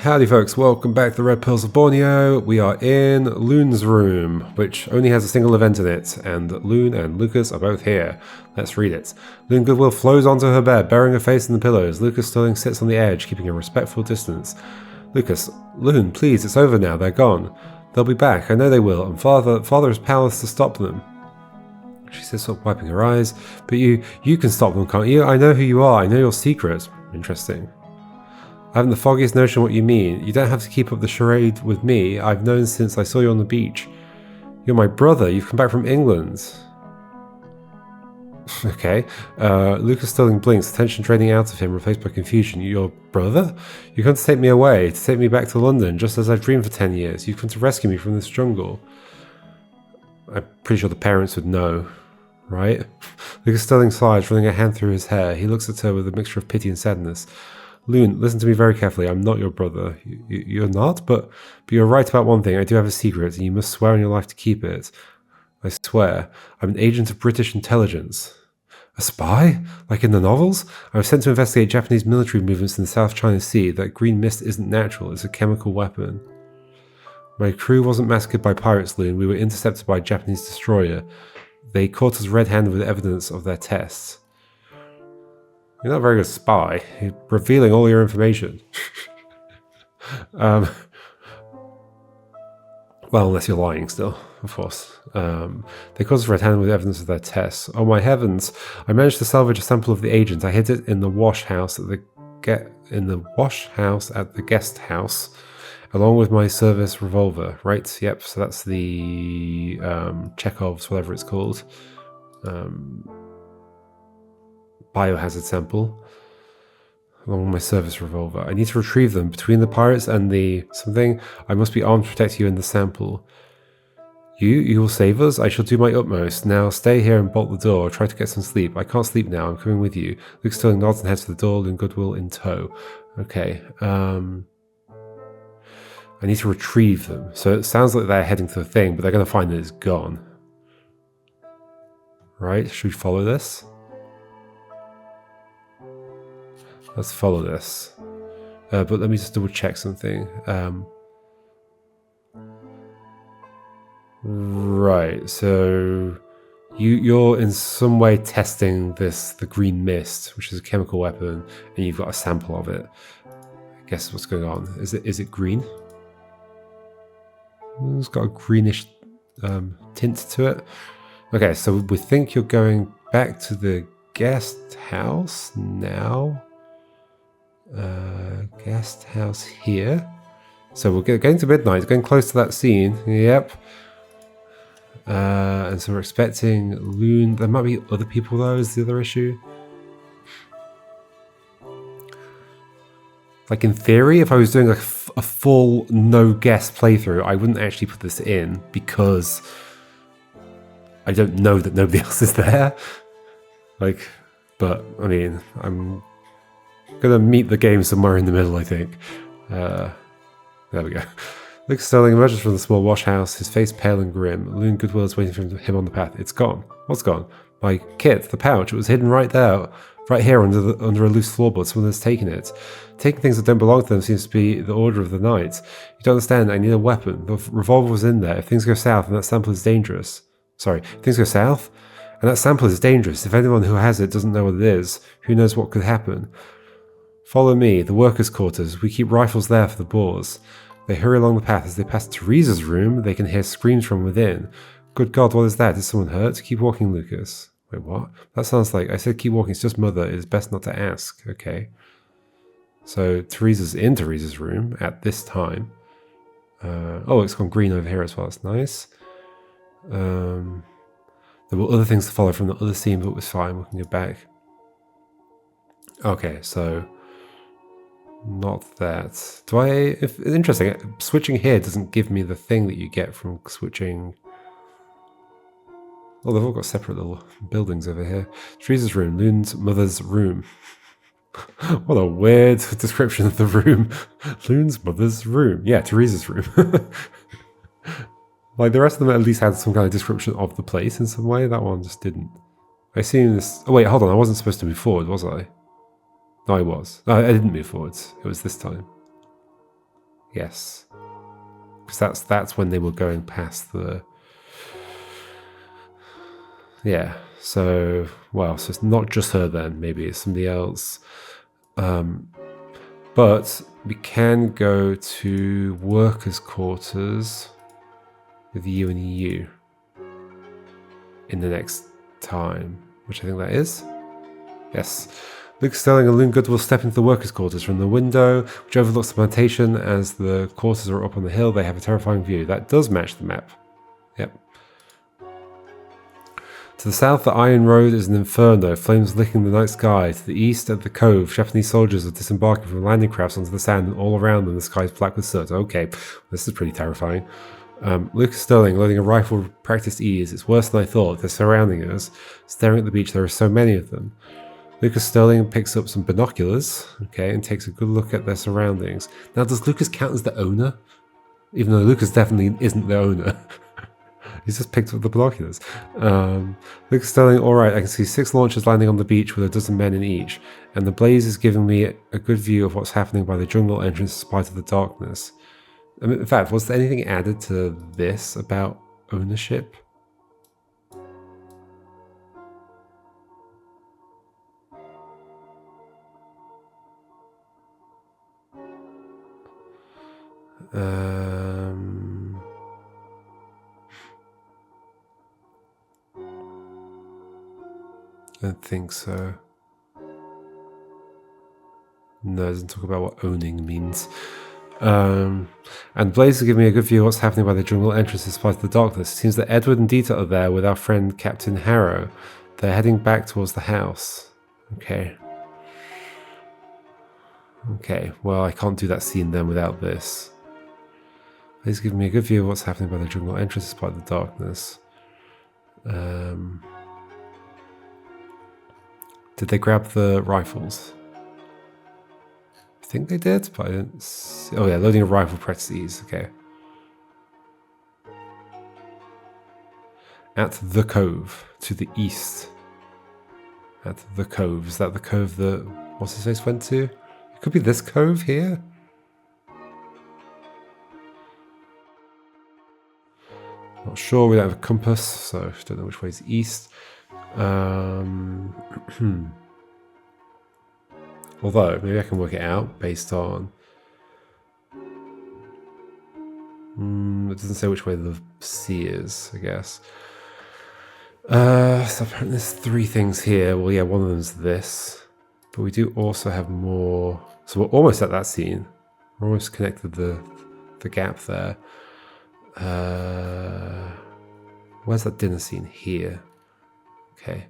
Howdy folks, welcome back to the Red Pills of Borneo. We are in Loon's room, which only has a single event in it, and Loon and Lucas are both here. Let's read it. Loon Goodwill flows onto her bed, burying her face in the pillows. Lucas Sterling sits on the edge, keeping a respectful distance. Lucas, Loon, please, it's over now, they're gone. They'll be back, I know they will, and Father is powerless to stop them. She sits up, wiping her eyes. But you can stop them, can't you? I know who you are, I know your secret. Interesting. I haven't the foggiest notion what you mean. You don't have to keep up the charade with me. I've known since I saw you on the beach. You're my brother. You've come back from England. Okay. Lucas Sterling blinks, attention draining out of him, replaced by confusion. Your brother? You come to take me away, to take me back to London, just as I've dreamed for 10 years. You've come to rescue me from this jungle. I'm pretty sure the parents would know, right? Lucas Sterling sighs, running a hand through his hair. He looks at her with a mixture of pity and sadness. Loon, listen to me very carefully. I'm not your brother. You're not? But you're right about one thing. I do have a secret, and you must swear on your life to keep it. I swear. I'm an agent of British intelligence. A spy? Like in the novels? I was sent to investigate Japanese military movements in the South China Sea. That green mist isn't natural. It's a chemical weapon. My crew wasn't massacred by pirates, Loon. We were intercepted by a Japanese destroyer. They caught us red-handed with evidence of their tests. You're not a very good spy. You're revealing all your information. Well, unless you're lying still, of course. They caused us red-handed with evidence of their tests. Oh my heavens! I managed to salvage a sample of the agent. I hid it in the wash house at the guest house, along with my service revolver. Right? Yep. So that's the Chekhov's, whatever it's called. Biohazard sample, along with my service revolver. I need to retrieve them between the pirates and the something. I must be armed to protect you and the sample. You will save us? I shall do my utmost. Now stay here and bolt the door. Try to get some sleep. I can't sleep now. I'm coming with you. Luke Sterling nods and heads for the door, and Goodwill in tow. Okay. I need to retrieve them. So it sounds like they're heading to the thing, but they're going to find that it's gone. Right? Should we follow this? Let's follow this. But let me just double check something. Right, so you're in some way testing the green mist, which is a chemical weapon, and you've got a sample of it. I guess what's going on. Is it green? It's got a greenish tint to it. Okay, so we think you're going back to the guest house now. Guest house here. So we're getting to midnight, getting close to that scene. Yep. And so we're expecting Loon. There might be other people though, is the other issue. Like in theory, if I was doing a full no guess playthrough, I wouldn't actually put this in because I don't know that nobody else is there. Like, but I mean, I'm gonna meet the game somewhere in the middle, I think. There we go. Luke Sterling emerges from the small wash house, his face pale and grim. Loon Goodwill is waiting for him on the path. It's gone. What's gone? My kit, the pouch. It was hidden right there, right here under a loose floorboard. Someone has taken it. Taking things that don't belong to them seems to be the order of the night. You don't understand. I need a weapon. The revolver was in there. If things go south, and that sample is dangerous. Sorry, if things go south, and that sample is dangerous. If anyone who has it doesn't know what it is, who knows what could happen? Follow me, the workers' quarters. We keep rifles there for the Boers. They hurry along the path. As they pass Teresa's room, they can hear screams from within. Good God, what is that? Is someone hurt? Keep walking, Lucas. Wait, what? That sounds like... I said keep walking, it's just Mother. It is best not to ask. Okay. So Teresa's in Teresa's room at this time. Oh, it's gone green over here as well. That's nice. There were other things to follow from the other scene, but it was fine. We can go back. Okay, so... Not that. Interesting, switching here doesn't give me the thing that you get from switching. Oh, they've all got separate little buildings over here. Teresa's room, Loon's mother's room. What a weird description of the room. Loon's mother's room. Yeah, Teresa's room. Like the rest of them at least had some kind of description of the place in some way. That one just didn't. I seen this. Oh wait, hold on. I wasn't supposed to move forward, was I? No, I was. No, I didn't move forwards. It was this time. Yes. Because that's when they were going past the... Yeah, so... Well, so it's not just her then, maybe it's somebody else. But we can go to workers' quarters with you and you in the next time, which I think that is. Yes. Luke Sterling and Loon Goodwill step into the workers' quarters from the window, which overlooks the plantation. As the quarters are up on the hill, they have a terrifying view. That does match the map. Yep. To the south, the Iron Road is an inferno, flames licking the night sky. To the east, at the cove, Japanese soldiers are disembarking from landing crafts onto the sand, and all around them the sky is black with soot. Okay, this is pretty terrifying. Lucas Sterling, loading a rifle with practiced ease. It's worse than I thought. They're surrounding us. Staring at the beach, there are so many of them. Lucas Sterling picks up some binoculars, okay, and takes a good look at their surroundings. Now, does Lucas count as the owner? Even though Lucas definitely isn't the owner. He's just picked up the binoculars. Lucas Sterling, alright, I can see 6 launchers landing on the beach with a dozen men in each, and the blaze is giving me a good view of what's happening by the jungle entrance in spite of the darkness. I mean, in fact, was there anything added to this about ownership? I don't think so. No, it doesn't talk about what owning means. And Blaze will give me a good view of what's happening by the jungle entrance despite the darkness. It seems that Edward and Dita are there with our friend Captain Harrow. They're heading back towards the house. Okay. Okay, well, I can't do that scene then without this. Please give me a good view of what's happening by the jungle entrance despite the darkness. Did they grab the rifles? I think they did, but I didn't see. Oh yeah, loading a rifle, press ease, okay. At the cove, to the east. At the cove, is that the cove that what's his face went to? It could be this cove here? Not sure, we don't have a compass, so I don't know which way is east. Although, maybe I can work it out based on... it doesn't say which way the sea is, I guess. So apparently there's 3 things here. Well, yeah, one of them's this. But we do also have more... So we're almost at that scene. We're almost connected the gap there. Where's that dinner scene? Here. Okay.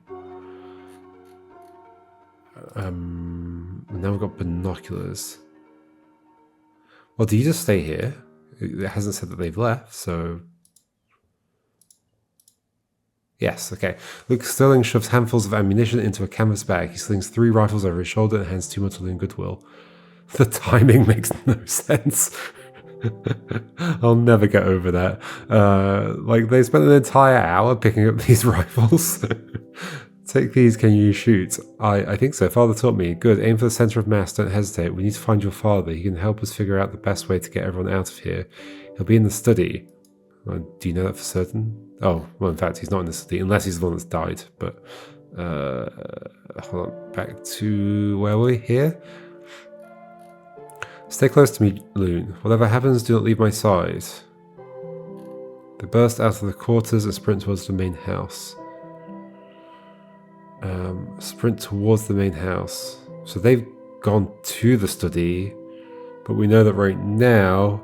Now we've got binoculars. Well, do you just stay here? It hasn't said that they've left, so... Yes, okay. Luke Sterling shoves handfuls of ammunition into a canvas bag. He slings 3 rifles over his shoulder and hands 2 more to Loon Goodwill. The timing makes no sense. I'll never get over that. Like, they spent an entire hour picking up these rifles. Take these, can you shoot? I think so. Father taught me. Good, aim for the center of mass, don't hesitate. We need to find your father. He can help us figure out the best way to get everyone out of here. He'll be in the study. Do you know that for certain? Oh, well, in fact, he's not in the study, unless he's the one that's died. But, hold on, back to, where were we? Here? Stay close to me, Loon. Whatever happens, do not leave my side. They burst out of the quarters and sprint towards the main house. Sprint towards the main house. So they've gone to the study, but we know that right now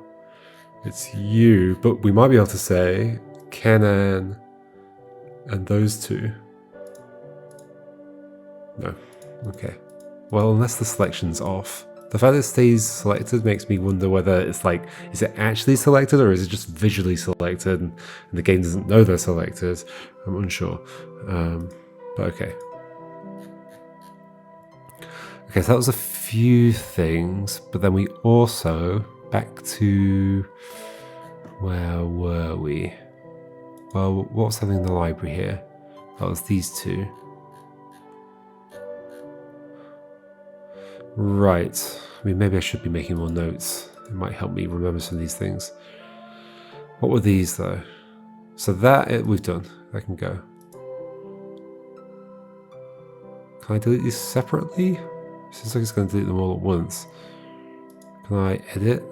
it's you. But we might be able to say Canan and those 2. No. Okay. Well, unless the selection's off. The fact that it stays selected makes me wonder whether it's like, is it actually selected or is it just visually selected and the game doesn't know they're selected? I'm unsure. But okay. Okay, so that was a few things, but then we also, back to, where were we? Well, what was happening in the library here? That was these 2. Right, I mean, maybe I should be making more notes. It might help me remember some of these things. What were these though? So that we've done. That can go. Can I delete these separately? It seems like it's going to delete them all at once. Can I edit?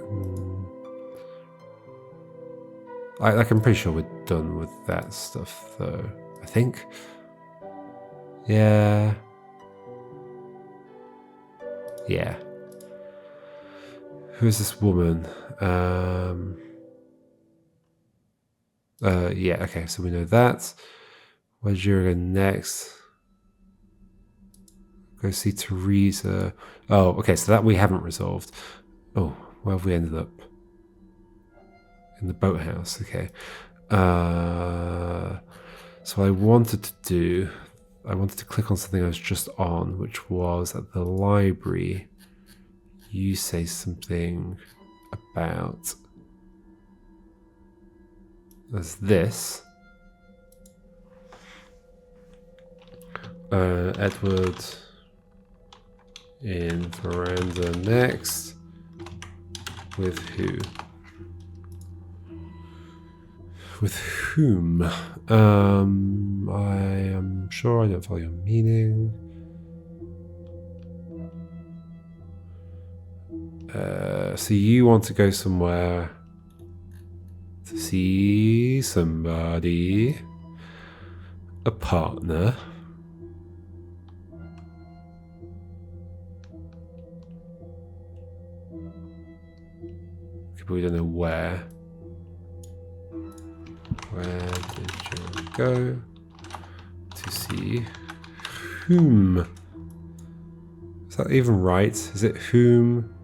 I'm pretty sure we're done with that stuff though. I think. Yeah. Yeah. Who is this woman? Yeah, okay, so we know that. Where's Jura next? Go see Teresa. Oh, okay, so that we haven't resolved. Oh, where have we ended up? In the boathouse, okay. So I wanted to click on something I was just on, which was at the library. You say something about this. Edward in veranda next. With who? With whom? I am sure I don't follow your meaning. So you want to go somewhere to see somebody, a partner. But we don't know where. Where did you go to see whom? Is that even right? Is it whom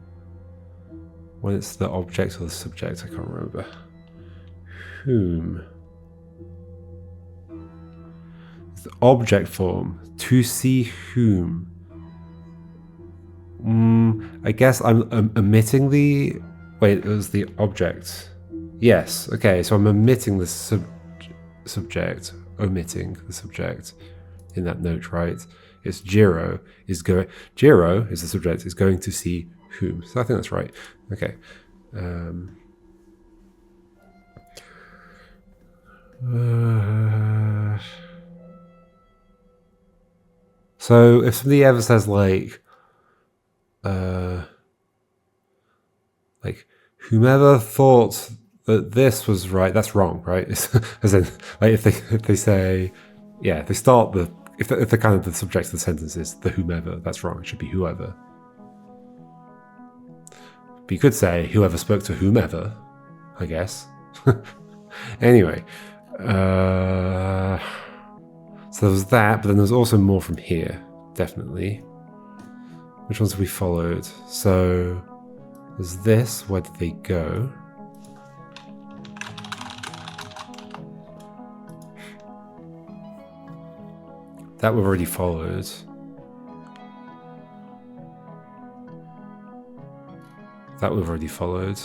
when it's the object or the subject? I can't remember. Whom? It's the object form. To see whom. I guess I'm omitting the... Wait, it was the object. Yes, okay, so I'm omitting the subject, omitting the subject in that note, right? It's Jiro is the subject, is going to see whom. So I think that's right. Okay. So if somebody ever says like whomever thought that this was right, that's wrong, right? As in, like if they say, yeah, if they start if the kind of the subject of the sentence is the whomever, that's wrong. It should be whoever. But you could say whoever spoke to whomever, I guess. Anyway, so there was that, but then there's also more from here, definitely. Which ones have we followed? So there's this. Where did they go? That we've already followed. That we've already followed.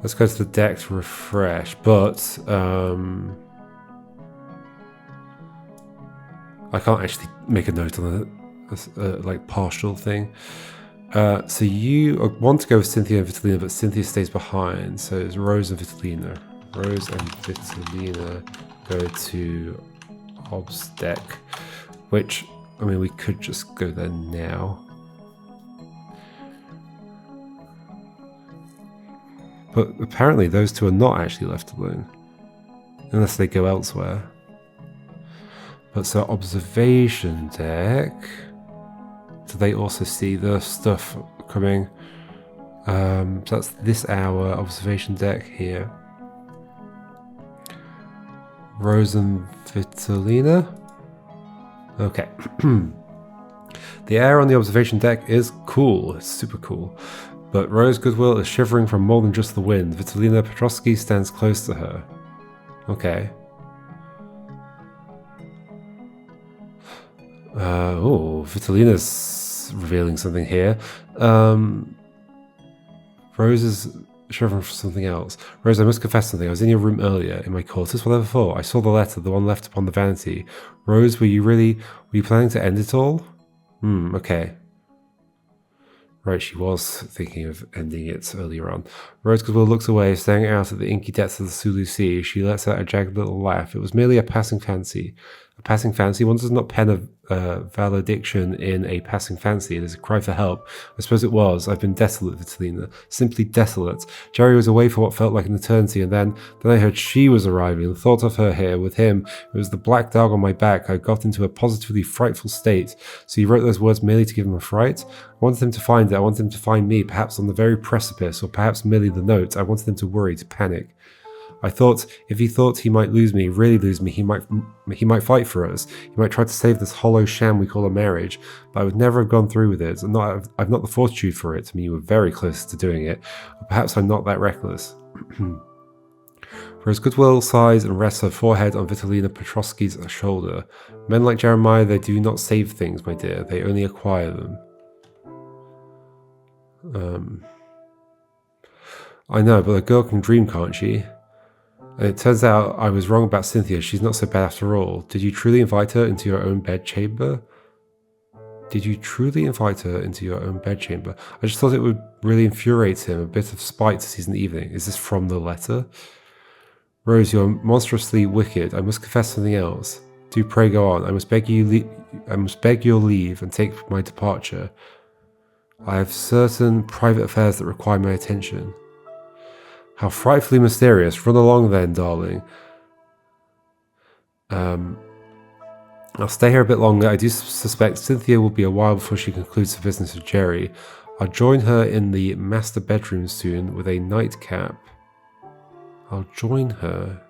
Let's go to the deck to refresh, but I can't actually make a note on a like partial thing. So you want to go with Cynthia and Vitalina, but Cynthia stays behind. So it's Rose and Vitalina. Rose and Vitalina go to Ob's deck, which, I mean, we could just go there now. But apparently those two are not actually left alone, unless they go elsewhere. But so observation deck, do they also see the stuff coming? So that's this hour, observation deck here. Rose and Vitalina? Okay. The air on the observation deck is cool, it's super cool. But Rose Goodwill is shivering from more than just the wind. Vitalina Petrovsky stands close to her. Okay. Vitalina's revealing something here. Rose is shoving for something else. Rose, I must confess something. I was in your room earlier, in my quarters, whatever for. I saw the letter, the one left upon the vanity. Rose, were you planning to end it all? Okay. Right, she was thinking of ending it earlier on. Rose Goodwill looks away, staring out at the inky depths of the Sulu Sea. She lets out a jagged little laugh. It was merely a passing fancy. A passing fancy? One does not pen a valediction in a passing fancy. It is a cry for help. I suppose it was. I've been desolate, Vitalina. Simply desolate. Jerry was away for what felt like an eternity, and then I heard she was arriving. The thought of her here with him, it was the black dog on my back. I got into a positively frightful state. So you wrote those words merely to give him a fright? I wanted him to find it. I wanted him to find me, perhaps on the very precipice, or perhaps merely the note. I wanted him to worry, to panic. I thought if he thought he might lose me, really lose me, he might fight for us. He might try to save this hollow sham we call a marriage. But I would never have gone through with it. I've not the fortitude for it. I mean, you were very close to doing it. Or perhaps I'm not that reckless. Rose Goodwill sighs and rests her forehead on Vitalina Petrosky's shoulder. Men like Jeremiah, they do not save things, my dear. They only acquire them. I know, but a girl can dream, can't she? And it turns out I was wrong about Cynthia. She's not so bad after all. Did you truly invite her into your own bedchamber? Did you truly invite her into your own bedchamber? I just thought it would really infuriate him, a bit of spite to seize an evening. Is this from the letter? Rose, you're monstrously wicked. I must confess something else. Do pray go on. I must beg your leave and take my departure. I have certain private affairs that require my attention. How frightfully mysterious. Run along then, darling. I'll stay here a bit longer. I do suspect Cynthia will be a while before she concludes her business with Jerry. I'll join her in the master bedroom soon with a nightcap. I'll join her.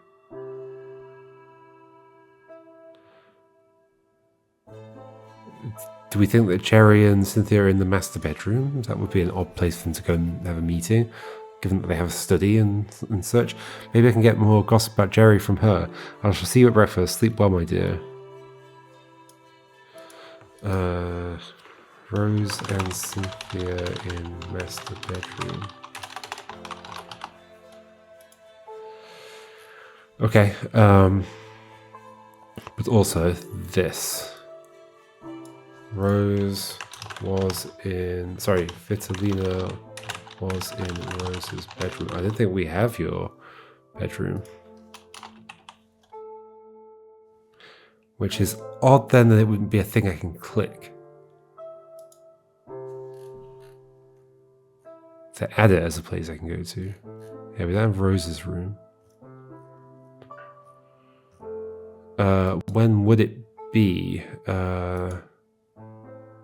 Do we think that Jerry and Cynthia are in the master bedroom? That would be an odd place for them to go and have a meeting, given that they have a study and such. Maybe I can get more gossip about Jerry from her. I shall see you at breakfast. Sleep well, my dear. Rose and Cynthia in master bedroom. Okay, but also this. Vitalina was in Rose's bedroom. I don't think we have your bedroom. Which is odd then that it wouldn't be a thing I can click. To add it as a place I can go to. Yeah, we don't have Rose's room. When would it be?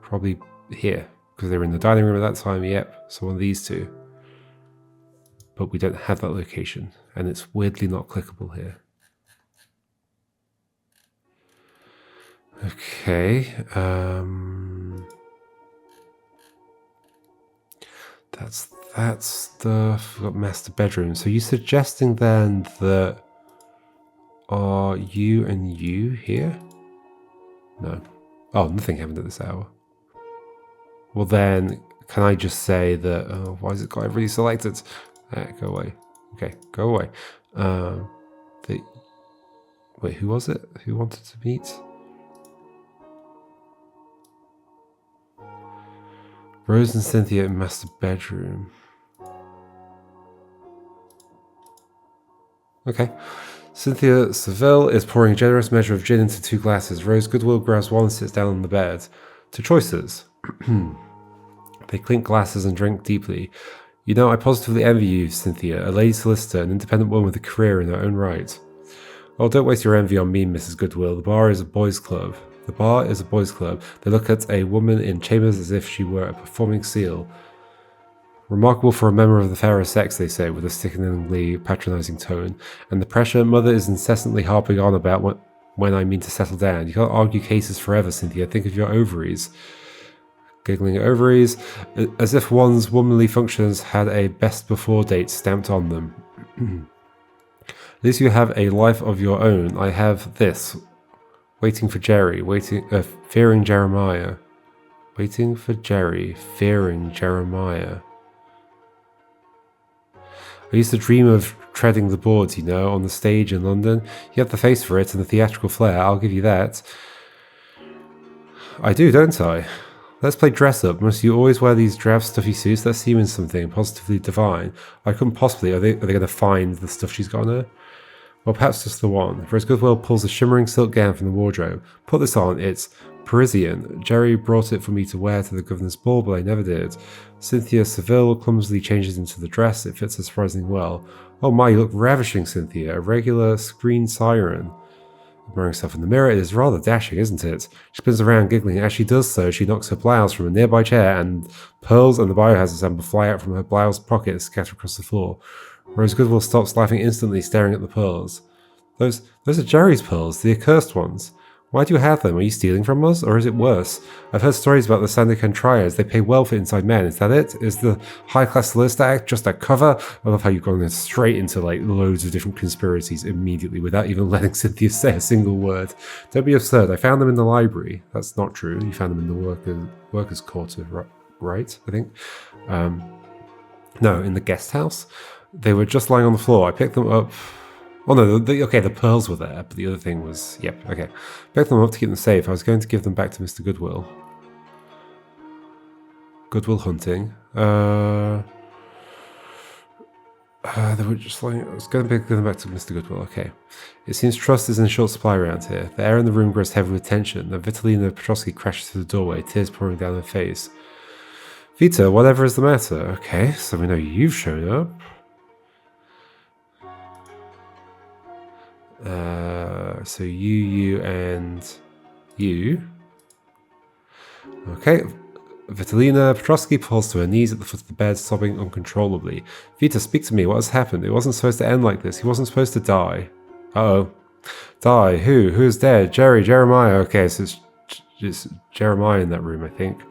Probably here, because they were in the dining room at that time. Yep, so one of these two. But we don't have that location, and it's weirdly not clickable here. Okay, that's that stuff. We've got master bedroom. So you're suggesting then that are you and you here? No. Oh, nothing happened at this hour. Well then, can I just say that, oh, why has it got everybody selected? Go away. Okay, go away. Wait, who was it? Who wanted to meet? Rose and Cynthia in master bedroom. Okay. Cynthia Seville is pouring a generous measure of gin into 2 glasses. Rose Goodwill grabs one and sits down on the bed. 2 choices. They clink glasses and drink deeply. You know, I positively envy you, Cynthia, a lady solicitor, an independent woman with a career in her own right. Oh, don't waste your envy on me, Mrs. Goodwill. The bar is a boys' club. The bar is a boys' club. They look at a woman in chambers as if she were a performing seal. Remarkable for a member of the fairer sex, they say, with a sickeningly patronizing tone. And the pressure mother is incessantly harping on about when I mean to settle down. You can't argue cases forever, Cynthia. Think of your ovaries. Giggling at ovaries, as if one's womanly functions had a best before date stamped on them. At least you have a life of your own. I have this. Waiting for Jerry, fearing Jeremiah. Waiting for Jerry, fearing Jeremiah. I used to dream of treading the boards, you know, on the stage in London. You have the face for it and the theatrical flair, I'll give you that. I do, don't I? Let's play dress up. Must you always wear these drab, stuffy suits? Let's see you in something positively divine. I couldn't possibly. Are they going to find the stuff she's got on her? Well, perhaps just the one. Rose Goodwill pulls a shimmering silk gown from the wardrobe. Put this on. It's Parisian. Jerry brought it for me to wear to the governor's ball, but I never did. Cynthia Seville clumsily changes into the dress. It fits her surprisingly well. Oh my, you look ravishing, Cynthia. A regular screen siren. Admiring herself in the mirror, it is rather dashing, isn't it? She spins around giggling. As she does so, she knocks her blouse from a nearby chair, and pearls and the biohazard sample fly out from her blouse pocket and scatter across the floor. Rose Goodwill stops laughing instantly, staring at the pearls. Those are Jerry's pearls, the accursed ones. Why do you have them? Are you stealing from us? Or is it worse? I've heard stories about the Sandokan triads. They pay well for inside men. Is that it? Is the high-class solicitor act just a cover? I love how you've gone straight into like loads of different conspiracies immediately without even letting Cynthia say a single word. Don't be absurd. I found them in the library. That's not true. You found them in the workers' quarter, right? I think. No, in the guest house. They were just lying on the floor. I picked them up. Oh no, okay, the pearls were there, but the other thing was, yep, okay. Picked them up to keep them safe. I was going to give them back to Mr. Goodwill. Goodwill hunting. They were just like, I was going to give them back to Mr. Goodwill, okay. It seems trust is in short supply around here. The air in the room grows heavy with tension. Then Vitalina Petrovsky crashes through the doorway, tears pouring down her face. Vita, whatever is the matter? Okay, so we know you've shown up. So you, and you. Okay. Vitalina Petrovsky falls to her knees at the foot of the bed, sobbing uncontrollably. Vita, speak to me. What has happened? It wasn't supposed to end like this. He wasn't supposed to die. Uh-oh. Die? Who? Who's dead? Jerry? Jeremiah? Okay, so it's Jeremiah in that room, I think.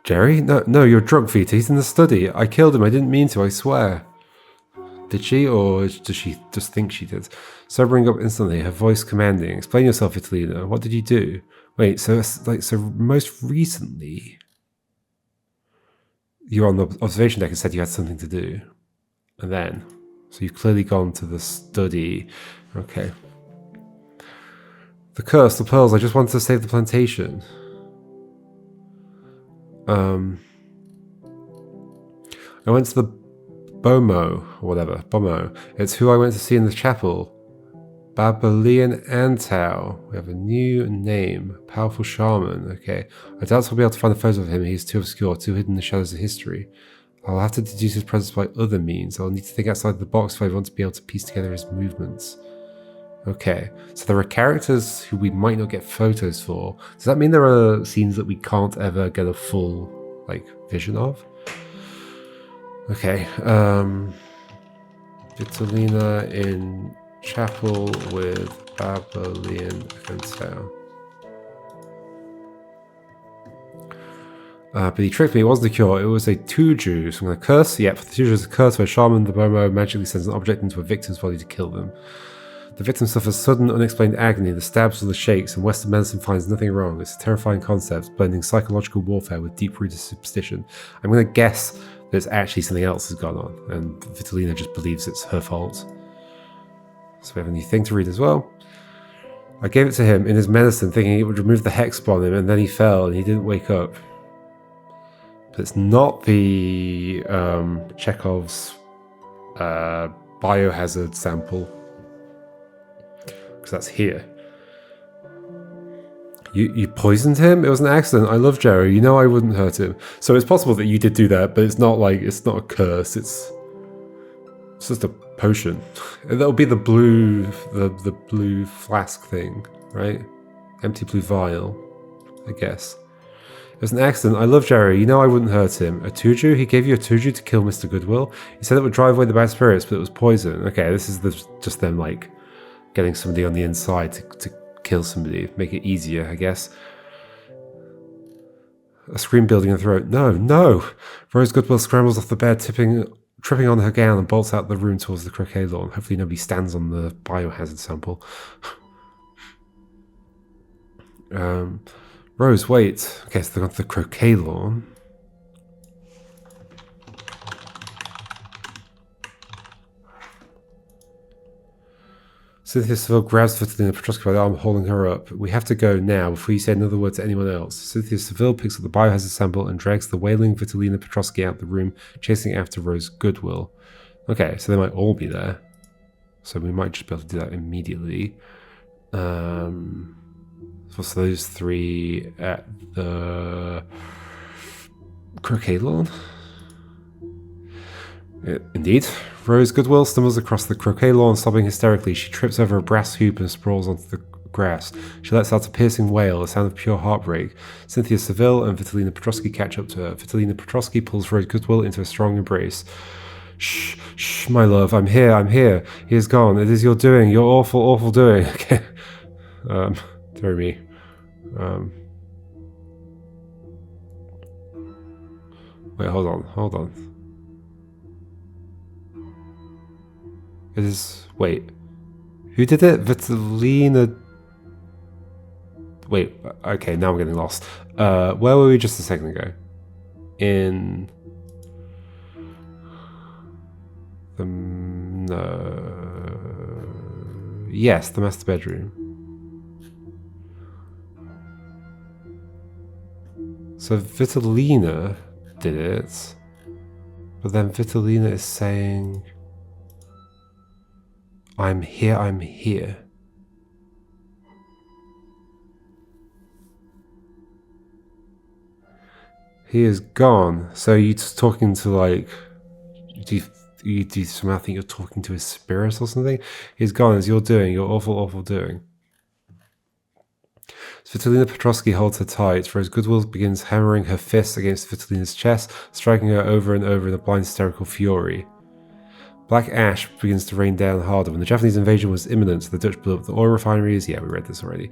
Jerry? No, you're drunk, Vita. He's in the study. I killed him. I didn't mean to, I swear. Did she, or does she just think she did? Sobering up instantly, her voice commanding. Explain yourself, Vitalina. What did you do? Wait, so most recently, you were on the observation deck and said you had something to do. And then, so you've clearly gone to the study. Okay. The curse, the pearls, I just wanted to save the plantation. I went to the Bomo, or whatever, Bomo. It's who I went to see in the chapel. Babalian Antau. We have a new name. Powerful Shaman. Okay. I doubt I'll be able to find a photo of him. He's too obscure, too hidden in the shadows of history. I'll have to deduce his presence by other means. I'll need to think outside the box if I want to be able to piece together his movements. Okay. So there are characters who we might not get photos for. Does that mean there are scenes that we can't ever get a full, vision of? Okay, Vitalina in chapel with Babalian Antau. But he tricked me, it wasn't a cure, it was a tuju. So I'm going to curse, yep, the tuju is a curse where Shaman, the Bomo, magically sends an object into a victim's body to kill them. The victim suffers sudden, unexplained agony, the stabs or the shakes, and Western medicine finds nothing wrong. It's a terrifying concept, blending psychological warfare with deep-rooted superstition. I'm going to guess that actually something else has gone on, and Vitalina just believes it's her fault. So we have a new thing to read as well. I gave it to him in his medicine, thinking it would remove the hex upon him, and then he fell, and he didn't wake up. But it's not the Chekhov's biohazard sample, because that's here. You poisoned him? It was an accident. I love Jerry. You know I wouldn't hurt him. So it's possible that you did do that, but it's not a curse. It's just a potion. That'll be the blue flask thing, right? Empty blue vial, I guess. It was an accident. I love Jerry. You know I wouldn't hurt him. A tuju? He gave you a tuju to kill Mr. Goodwill? He said it would drive away the bad spirits, but it was poison. Okay, this is just them getting somebody on the inside to kill somebody, make it easier, I guess. A scream building in the throat. No! Rose Goodwill scrambles off the bed, tripping on her gown and bolts out the room towards the croquet lawn. Hopefully nobody stands on the biohazard sample. Rose, wait. Okay, so they've gone to the croquet lawn. Cynthia Seville grabs Vitalina Petrovsky by the arm, holding her up. We have to go now, before you say another word to anyone else. Cynthia Seville picks up the biohazard sample and drags the wailing Vitalina Petrovsky out the room, chasing after Rose Goodwill. Okay, so they might all be there. So we might just be able to do that immediately. So those three at the croquet lawn. Indeed. Rose Goodwill stumbles across the croquet lawn, sobbing hysterically. She trips over a brass hoop and sprawls onto the grass. She lets out a piercing wail, a sound of pure heartbreak. Cynthia Seville and Vitalina Petrovsky catch up to her. Vitalina Petrovsky pulls Rose Goodwill into a strong embrace. Shh, shh, my love, I'm here, I'm here. He is gone. It is your doing, your awful, awful doing. Okay. Throw me. Wait, hold on. It is... Wait. Who did it? Vitalina... Wait, okay, now I'm getting lost. Where were we just a second ago? In... Yes, the master bedroom. So Vitalina did it. But then Vitalina is saying... I'm here, I'm here. He is gone. So you're just talking to like... Do you somehow think you're talking to his spirit or something? He's gone as you're doing, your awful, awful doing. Vitalina Petrovsky holds her tight. Rose Goodwill begins hammering her fists against Vitalina's chest, striking her over and over in a blind hysterical fury. Black ash begins to rain down harder. When the Japanese invasion was imminent, the Dutch blew up the oil refineries. Yeah, we read this already.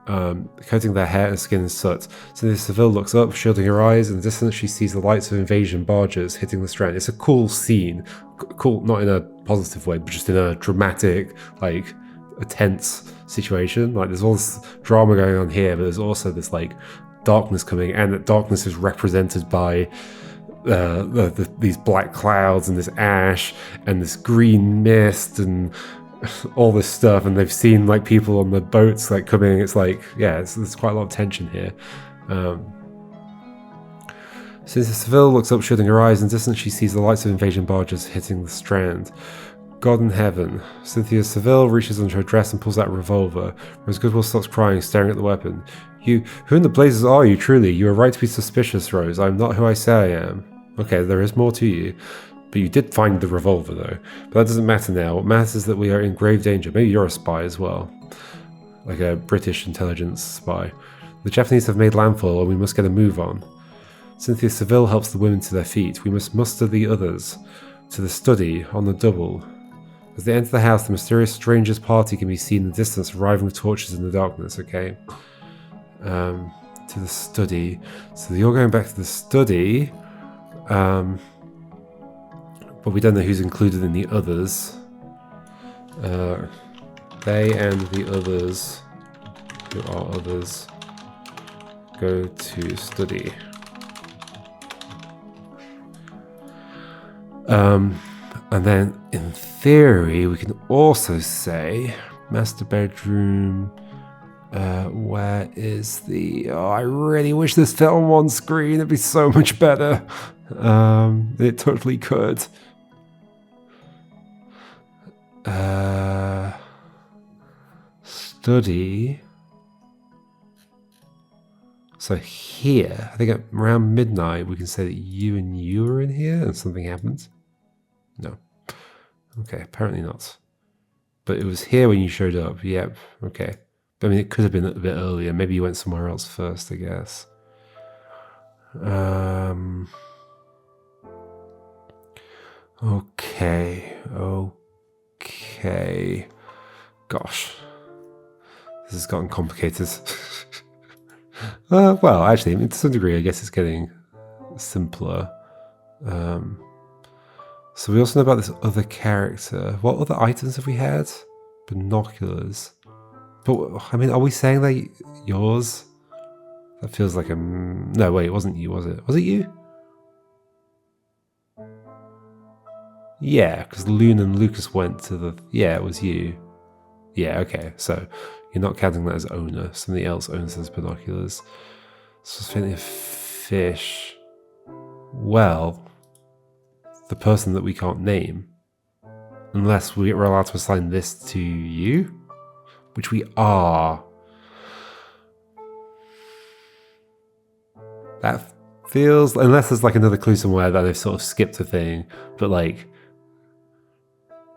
Coating their hair and skin in soot. Cynthia Seville looks up, shielding her eyes. In the distance, she sees the lights of invasion barges hitting the strand. It's a cool scene. Cool, not in a positive way, but just in a dramatic, like, a tense situation. Like, there's all this drama going on here, but there's also this, like, darkness coming, and that darkness is represented by these black clouds and this ash and this green mist and all this stuff, and they've seen like people on the boats like coming. It's like, yeah, there's quite a lot of tension here. Cynthia Seville looks up, shielding her eyes. In distance, she sees the lights of invasion barges hitting the strand. God in heaven. Cynthia Seville reaches under her dress and pulls out a revolver. Rose Goodwill stops crying, staring at the weapon. Who in the blazes are you, truly? You are right to be suspicious, Rose. I am not who I say I am. Okay, there is more to you. But you did find the revolver, though. But that doesn't matter now. What matters is that we are in grave danger. Maybe you're a spy as well. Like a British intelligence spy. The Japanese have made landfall, and we must get a move on. Cynthia Seville helps the women to their feet. We must muster the others to the study on the double. As they enter the house, the mysterious strangers' party can be seen in the distance, arriving with torches in the darkness, okay? To the study. So you're going back to the study. But we don't know who's included in the others. They and the others, who are others, go to study. And then, in theory, we can also say master bedroom. Where is the... Oh, I really wish this fit on one screen. It'd be so much better. It totally could. Study. So here, I think around midnight, we can say that you and you are in here and something happened. No. Okay, apparently not. But it was here when you showed up. Yep, okay. I mean, it could have been a bit earlier. Maybe you went somewhere else first, I guess. Okay. Gosh. This has gotten complicated. Well, actually, I mean, to some degree, I guess it's getting simpler. So we also know about this other character. What other items have we had? Binoculars. But, I mean, are we saying they're yours? That feels like a... No, wait, it wasn't you, was it? Was it you? Yeah, because Loon and Lucas went to the... Yeah, it was you. Yeah, okay. So you're not counting that as owner. Somebody else owns those binoculars. So it's faintly a fish. Well, the person that we can't name. Unless we're allowed to assign this to you. Which we are. That feels... Unless there's like another clue somewhere that they've sort of skipped a thing. But like...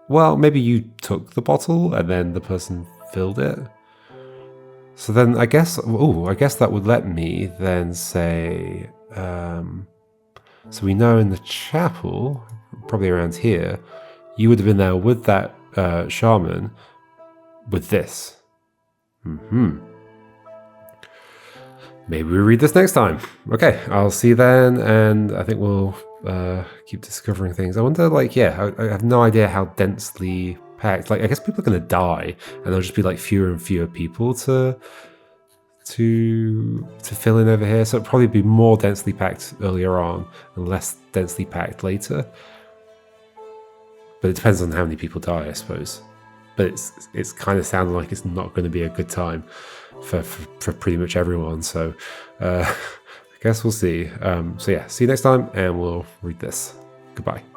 Well, maybe you took the bottle and then the person filled it. So then I guess... Oh, I guess that would let me then say... so we know in the chapel, probably around here, you would have been there with that shaman with this. Maybe we read this next time. Okay, I'll see you then, and I think we'll keep discovering things. I wonder, like, yeah, I have no idea how densely packed. Like, I guess people are going to die, and there'll just be like fewer and fewer people to fill in over here. So it'll probably be more densely packed earlier on and less densely packed later. But it depends on how many people die, I suppose. But it's kind of sounding like it's not going to be a good time for pretty much everyone. So I guess we'll see. So yeah, see you next time, and we'll read this. Goodbye.